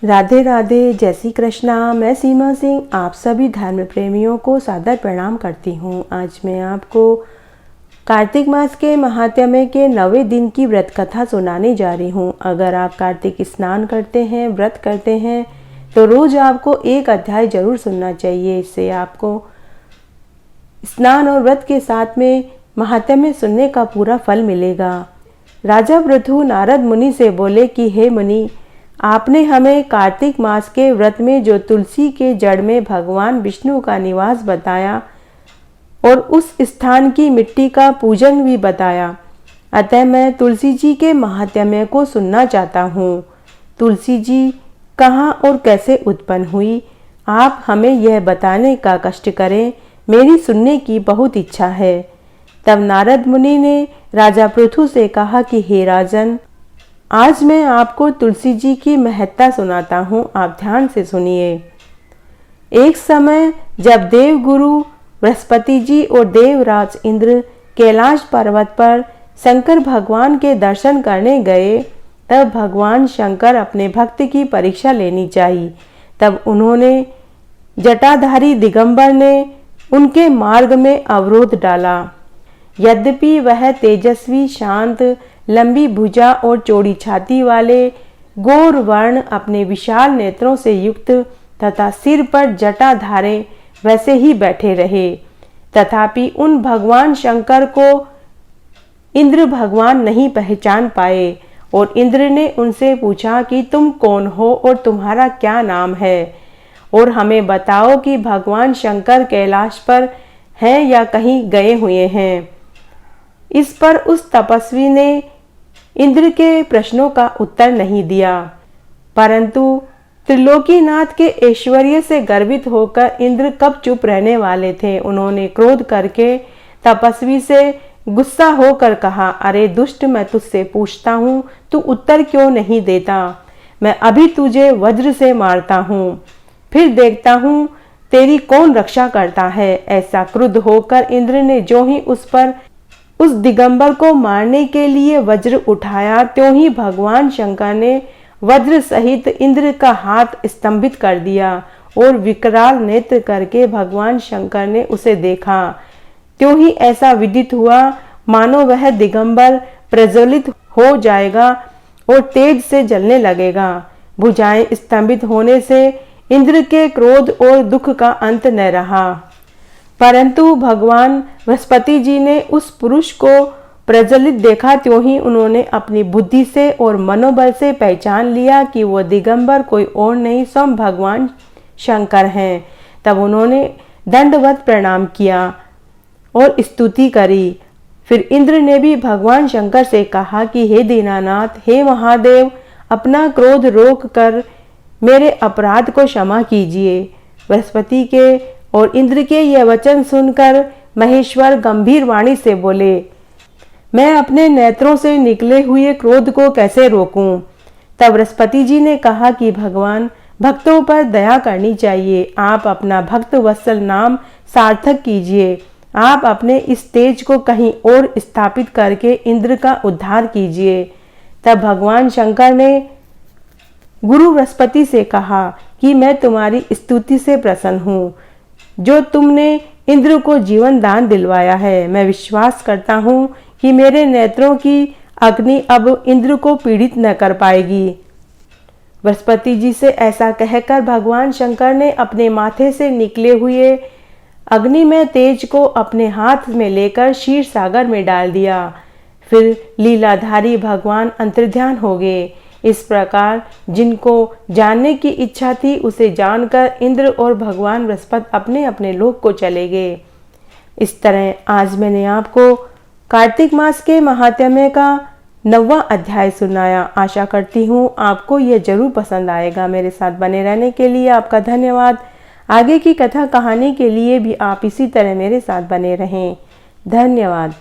राधे राधे, जय श्री कृष्णा। मैं सीमा सिंह आप सभी धर्म प्रेमियों को सादर प्रणाम करती हूँ। आज मैं आपको कार्तिक मास के महात्म्य के 9वें दिन की व्रत कथा सुनाने जा रही हूँ। अगर आप कार्तिक स्नान करते हैं, व्रत करते हैं, तो रोज आपको एक अध्याय जरूर सुनना चाहिए। इससे आपको स्नान और व्रत के साथ में महात्म्य सुनने का पूरा फल मिलेगा। राजा पृथु नारद मुनि से बोले कि हे मुनि, आपने हमें कार्तिक मास के व्रत में जो तुलसी के जड़ में भगवान विष्णु का निवास बताया और उस स्थान की मिट्टी का पूजन भी बताया, अतः मैं तुलसी जी के महात्म्य को सुनना चाहता हूँ। तुलसी जी कहाँ और कैसे उत्पन्न हुई, आप हमें यह बताने का कष्ट करें, मेरी सुनने की बहुत इच्छा है। तब नारद मुनि ने राजा पृथु से कहा कि हे राजन, आज मैं आपको तुलसी जी की महत्ता सुनाता हूँ, आप ध्यान से सुनिए। एक समय जब देवगुरु बृहस्पति जी और देवराज इंद्र कैलाश पर्वत पर शंकर भगवान के दर्शन करने गए, तब भगवान शंकर अपने भक्त की परीक्षा लेनी चाहिए। तब उन्होंने जटाधारी दिगंबर ने उनके मार्ग में अवरोध डाला। यद्यपि वह तेजस्वी, शांत, लंबी भुजा और चौड़ी छाती वाले गौर वर्ण, अपने विशाल नेत्रों से युक्त तथा सिर पर जटा धारे वैसे ही बैठे रहे, तथापि उन भगवान शंकर को इंद्र भगवान नहीं पहचान पाए। और इंद्र ने उनसे पूछा कि तुम कौन हो और तुम्हारा क्या नाम है, और हमें बताओ कि भगवान शंकर कैलाश पर हैं या कहीं गए हुए हैं। इस पर उस तपस्वी ने इंद्र के प्रश्नों का उत्तर नहीं दिया, परंतु त्रिलोकीनाथ के ऐश्वर्य से गर्वित होकर इंद्र कब चुप रहने वाले थे। उन्होंने क्रोध करके तपस्वी से गुस्सा होकर कहा, अरे दुष्ट, मैं तुझसे पूछता हूँ, तू उत्तर क्यों नहीं देता? मैं अभी तुझे वज्र से मारता हूँ, फिर देखता हूँ तेरी कौन रक्षा करता है। ऐसा क्रुद्ध होकर इंद्र ने जो ही उस दिगंबर को मारने के लिए वज्र उठाया, त्यों ही भगवान शंकर ने वज्र सहित इंद्र का हाथ स्तंभित कर दिया और विकराल नेत्र करके भगवान शंकर ने उसे देखा। त्यों ही ऐसा विदित हुआ मानो वह दिगंबर प्रज्वलित हो जाएगा और तेज से जलने लगेगा। भुजाएं स्तंभित होने से इंद्र के क्रोध और दुख का अंत न रहा, परंतु भगवान बृहस्पति जी ने उस पुरुष को प्रज्वलित देखा। त्यों ही उन्होंने अपनी बुद्धि से और मनोबल से पहचान लिया कि वह दिगंबर कोई और नहीं, स्वयं भगवान शंकर हैं। तब उन्होंने दंडवत प्रणाम किया और स्तुति करी। फिर इंद्र ने भी भगवान शंकर से कहा कि हे दीनानाथ, हे महादेव, अपना क्रोध रोक कर मेरे अपराध को क्षमा कीजिए। बृहस्पति के और इंद्र के यह वचन सुनकर महेश्वर गंभीर वाणी से बोले, मैं अपने नेत्रों से निकले हुए क्रोध को कैसे रोकूं? तब बृहस्पति जी ने कहा कि भगवान, भक्तों पर दया करनी चाहिए। आप अपना भक्त वत्सल नाम सार्थक कीजिए। आप अपने इस तेज को कहीं और स्थापित करके इंद्र का उद्धार कीजिए। तब भगवान शंकर ने गुरु बृहस्पति से कहा कि मैं तुम्हारी स्तुति से प्रसन्न हूँ, जो तुमने इंद्र को जीवन दान दिलवाया है। मैं विश्वास करता हूँ कि मेरे नेत्रों की अग्नि अब इंद्र को पीड़ित न कर पाएगी। बृहस्पति जी से ऐसा कहकर भगवान शंकर ने अपने माथे से निकले हुए अग्नि में तेज को अपने हाथ में लेकर क्षीर सागर में डाल दिया। फिर लीलाधारी भगवान अंतर्ध्यान हो गए। इस प्रकार जिनको जानने की इच्छा थी उसे जानकर इंद्र और भगवान बृहस्पति अपने अपने लोक को चले गए। इस तरह आज मैंने आपको कार्तिक मास के महात्म्य का 9वां अध्याय सुनाया। आशा करती हूँ आपको यह जरूर पसंद आएगा। मेरे साथ बने रहने के लिए आपका धन्यवाद। आगे की कथा कहानी के लिए भी आप इसी तरह मेरे साथ बने रहें। धन्यवाद।